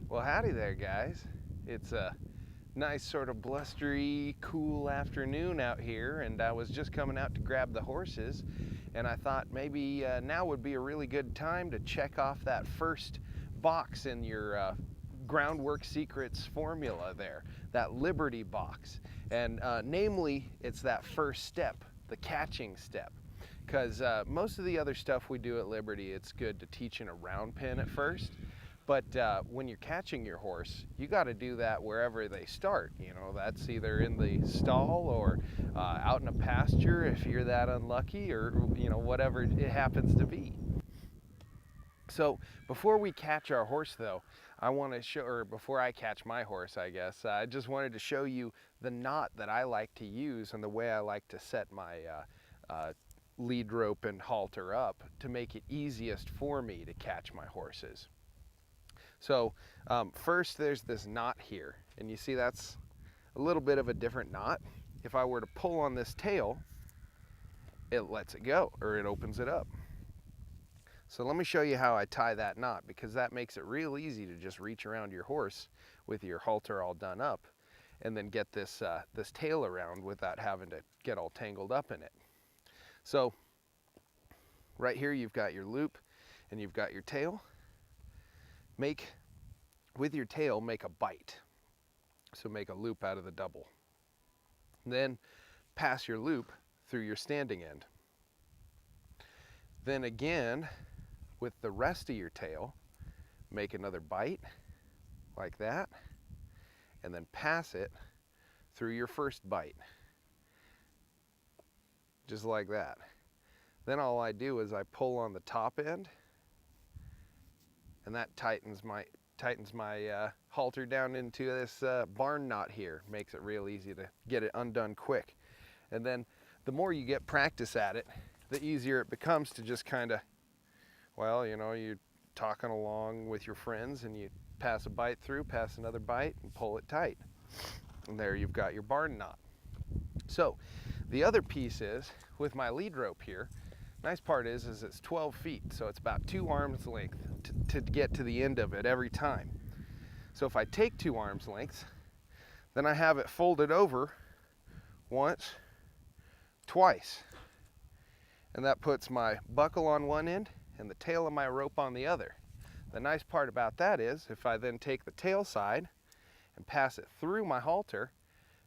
Well, howdy there, guys. It's a nice sort of blustery, cool afternoon out here, and I was just coming out to grab the horses, and I thought maybe now would be a really good time to check off that first box in your Groundwork Secrets formula there, that Liberty box. And namely, it's that first step, the catching step. Because most of the other stuff we do at Liberty, it's good to teach in a round pen at first. But when you're catching your horse, you got to do that wherever they start. You know, that's either in the stall or out in a pasture if you're that unlucky, or whatever it happens to be. So before we catch our horse, though, I want to show, or before I catch my horse, I guess, I just wanted to show you the knot that I like to use and the way I like to set my lead rope and halter up to make it easiest for me to catch my horses. So first there's this knot here, and you see that's a little bit of a different knot. If I were to pull on this tail, it lets it go, or it opens it up. So let me show you how I tie that knot, because that makes it real easy to just reach around your horse with your halter all done up and then get this, this tail around without having to get all tangled up in it. So right here you've got your loop and you've got your tail. With your tail, make a bite. So make a loop out of the double. Then pass your loop through your standing end. Then again, with the rest of your tail, make another bite like that, and then pass it through your first bite, just like that. Then all I do is I pull on the top end, and that tightens my halter down into this barn knot here. Makes it real easy to get it undone quick. And then the more you get practice at it, the easier it becomes to just kind of, well, you're talking along with your friends and you pass a bite through, pass another bite, and pull it tight. And there you've got your barn knot. So the other piece is, with my lead rope here, nice part is it's 12 feet, so it's about 2 arms length to get to the end of it every time. So if I take 2 arms lengths, then I have it folded over once, twice. And that puts my buckle on one end and the tail of my rope on the other. The nice part about that is, if I then take the tail side and pass it through my halter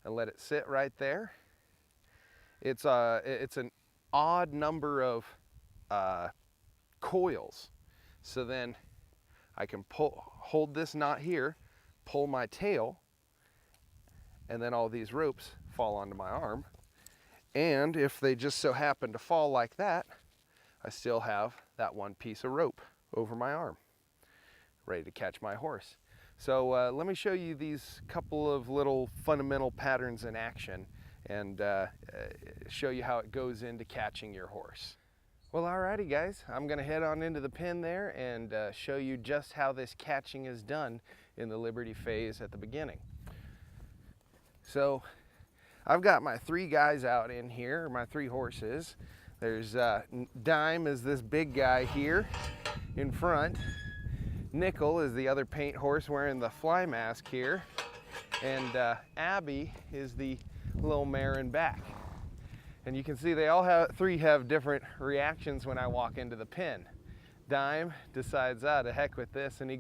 and let it sit right there, it's an odd number of coils. So then I can hold this knot here, pull my tail, and then all these ropes fall onto my arm. And if they just so happen to fall like that, I still have that one piece of rope over my arm, ready to catch my horse. So let me show you these couple of little fundamental patterns in action and show you how it goes into catching your horse. Well, alrighty guys, I'm gonna head on into the pen there and show you just how this catching is done in the Liberty phase at the beginning. So I've got my 3 guys out in here, my 3 horses. There's Dime is this big guy here in front. Nickel is the other paint horse wearing the fly mask here. And Abby is the little mare in back. And you can see they all three have different reactions when I walk into the pen. Dime decides, to heck with this, and he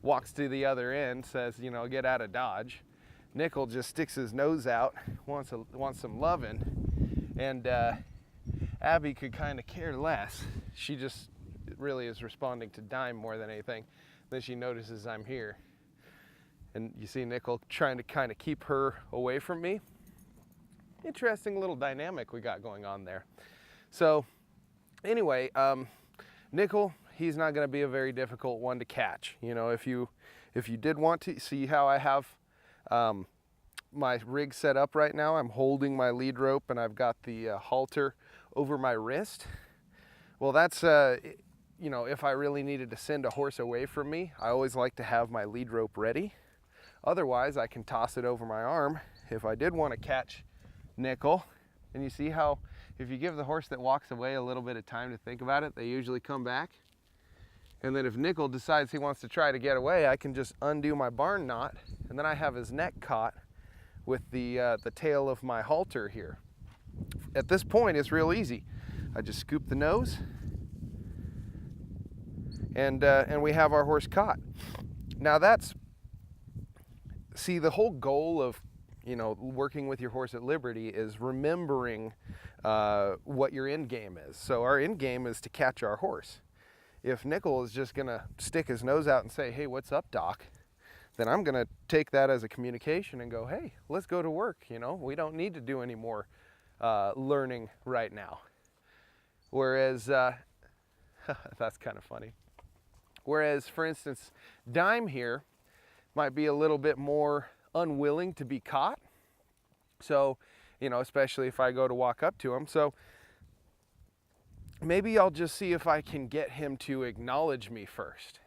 walks to the other end, says, get out of Dodge. Nickel just sticks his nose out, wants some loving, and Abby could kind of care less. She just really is responding to Dime more than anything. Then she notices I'm here. And you see Nickel trying to kind of keep her away from me. Interesting little dynamic we got going on there. So anyway, Nickel, he's not going to be a very difficult one to catch. If you did want to see how I have my rig set up right now, I'm holding my lead rope and I've got the halter over my wrist. Well, that's if I really needed to send a horse away from me, I always like to have my lead rope ready. Otherwise, I can toss it over my arm if I did want to catch Nickel. And you see how if you give the horse that walks away a little bit of time to think about it, they usually come back. And then if Nickel decides he wants to try to get away, I can just undo my barn knot, and then I have his neck caught with the tail of my halter here. At this point, it's real easy. I just scoop the nose, and we have our horse caught. Now see, the whole goal of, you know, working with your horse at liberty is remembering what your end game is. So our end game is to catch our horse. If Nickel is just gonna stick his nose out and say, "Hey, what's up, Doc?" then I'm gonna take that as a communication and go, "Hey, let's go to work. You know, we don't need to do any more learning right now." Whereas, that's kind of funny. Whereas, for instance, Dime here might be a little bit more unwilling to be caught. So, you know, especially if I go to walk up to him. So maybe I'll just see if I can get him to acknowledge me first.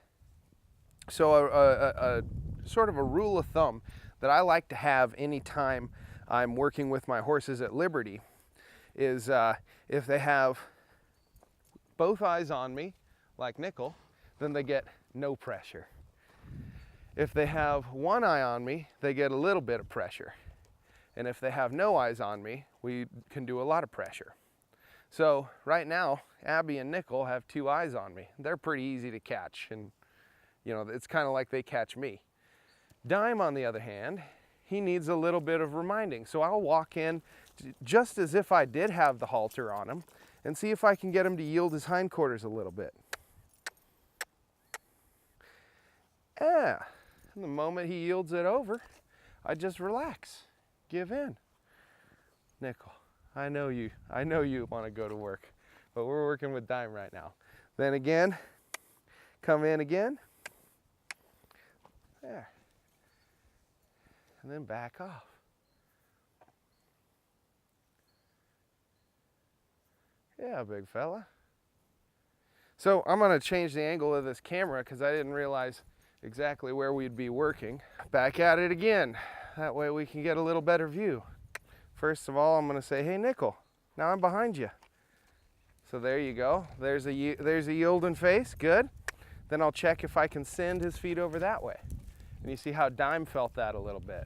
So a sort of a rule of thumb that I like to have anytime I'm working with my horses at liberty is if they have both eyes on me, like Nickel, then they get no pressure. If they have one eye on me, they get a little bit of pressure. And if they have no eyes on me, we can do a lot of pressure. So right now, Abby and Nickel have two eyes on me. They're pretty easy to catch, and you know, it's kind of like they catch me. Dime, on the other hand, he needs a little bit of reminding. So I'll walk in just as if I did have the halter on him and see if I can get him to yield his hindquarters a little bit. Yeah, and the moment he yields it over, I just relax, give in. Nickel, I know you want to go to work, but we're working with Dime right now. Then again, come in again. There. And then back off. Yeah, big fella. So I'm going to change the angle of this camera because I didn't realize exactly where we'd be working. Back at it again. That way we can get a little better view. First of all, I'm going to say, "Hey, Nickel, now I'm behind you." So there you go. There's a yielding face. Good. Then I'll check if I can send his feet over that way. And you see how Dime felt that a little bit.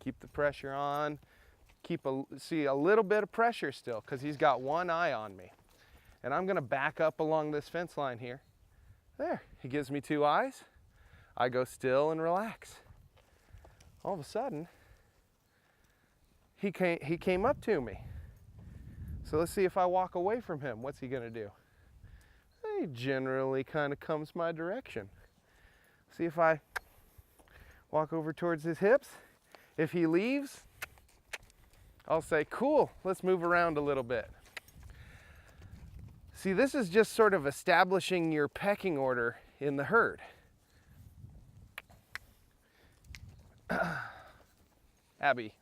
Keep the pressure on. See a little bit of pressure still because he's got one eye on me. And I'm going to back up along this fence line here. There, he gives me two eyes. I go still and relax. All of a sudden, he came up to me. So let's see if I walk away from him. What's he going to do? He generally kind of comes my direction. See if I walk over towards his hips. If he leaves, I'll say, "Cool, let's move around a little bit." See, this is just sort of establishing your pecking order in the herd. Abby.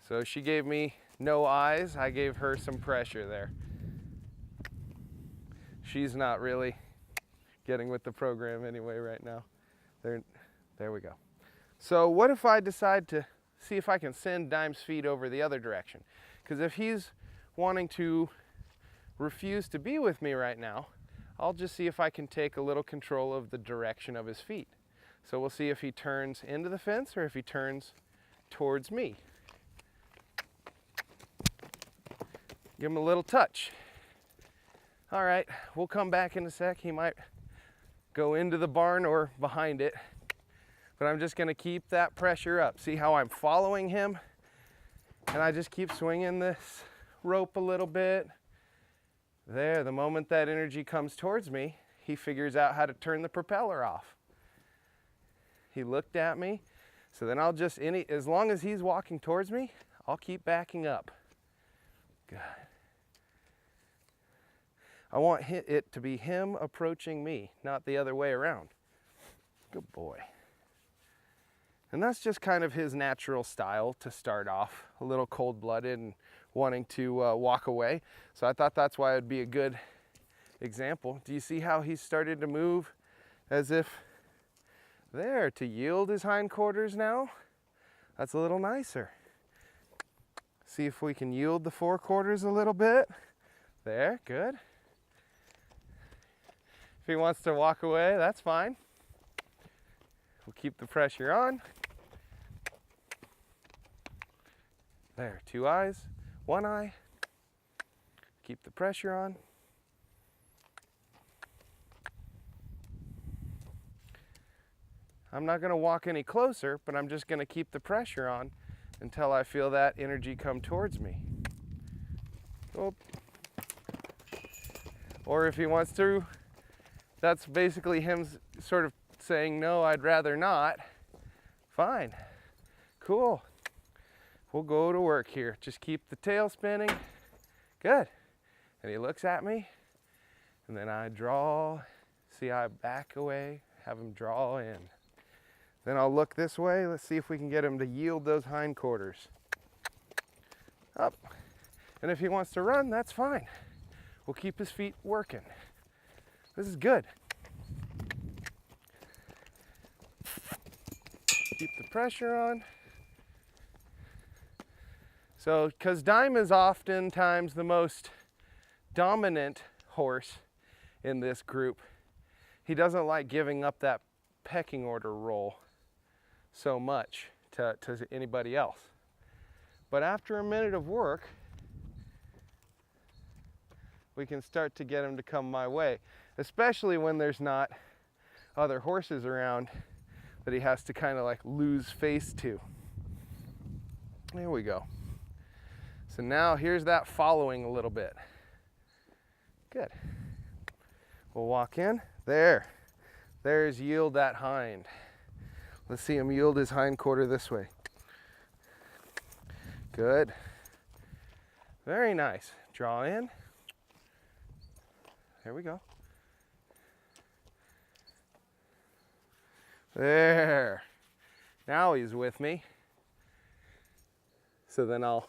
So she gave me no eyes. I gave her some pressure there. She's not really getting with the program anyway right now. There we go. So what if I decide to see if I can send Dime's feet over the other direction? Because if he's wanting to refuse to be with me right now, I'll just see if I can take a little control of the direction of his feet. So we'll see if he turns into the fence or if he turns towards me. Give him a little touch. All right, we'll come back in a sec. He might go into the barn or behind it, but I'm just gonna keep that pressure up. See how I'm following him? And I just keep swinging this rope a little bit. There, the moment that energy comes towards me, he figures out how to turn the propeller off. He looked at me, so then I'll just, as long as he's walking towards me, I'll keep backing up. Good. I want it to be him approaching me, not the other way around. Good boy. And that's just kind of his natural style to start off, a little cold-blooded and wanting to walk away. So I thought that's why it'd be a good example. Do you see how he started to move as if there to yield his hindquarters now? That's a little nicer. See if we can yield the 4/4 a little bit. There, good. If he wants to walk away, that's fine. We'll keep the pressure on. There, 2 eyes, 1 eye. Keep the pressure on. I'm not going to walk any closer, but I'm just going to keep the pressure on until I feel that energy come towards me. Oh. Or if he wants to, that's basically him sort of saying, no, I'd rather not. Fine. Cool. We'll go to work here. Just keep the tail spinning. Good. And he looks at me, and then I draw. See how I back away, have him draw in. Then I'll look this way. Let's see if we can get him to yield those hindquarters. Up. And if he wants to run, that's fine. We'll keep his feet working. This is good. Keep the pressure on. So, because Dime is oftentimes the most dominant horse in this group, he doesn't like giving up that pecking order role so much to anybody else. But after a minute of work, we can start to get him to come my way, especially when there's not other horses around that he has to kind of like lose face to. There we go. So now here's that following a little bit. Good. We'll walk in. There. There's yield that hind. Let's see him yield his hindquarter this way. Good. Very nice. Draw in. There we go. There. Now he's with me. So then I'll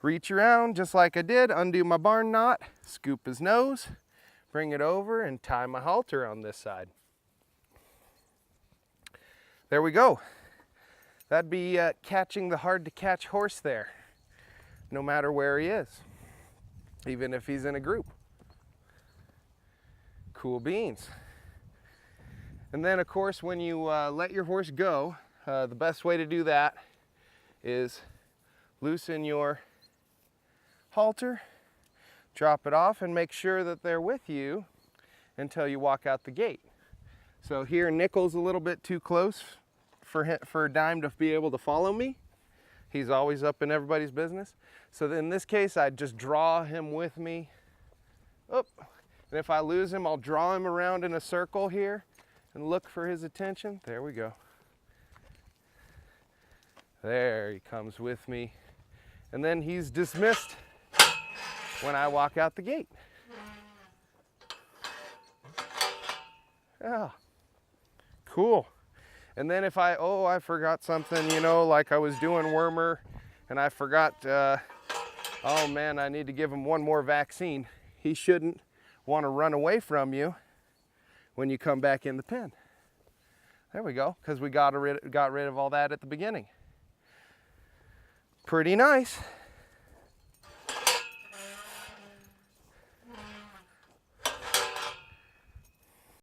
reach around just like I did, undo my barn knot, scoop his nose, bring it over and tie my halter on this side. There we go. That'd be catching the hard to catch horse there, no matter where he is, even if he's in a group. Cool beans. And then of course when you let your horse go, the best way to do that is loosen your halter, drop it off, and make sure that they're with you until you walk out the gate. So here Nickel's a little bit too close for Dime to be able to follow me. He's always up in everybody's business. So in this case, I'd just draw him with me. Oop. And if I lose him, I'll draw him around in a circle here and look for his attention. There we go. There he comes with me. And then he's dismissed when I walk out the gate. Yeah, cool. And then if I forgot something, you know, like I was doing wormer and I forgot, oh man, I need to give him one more vaccine. He shouldn't want to run away from you when you come back in the pen. There we go, because we got rid of all that at the beginning. Pretty nice.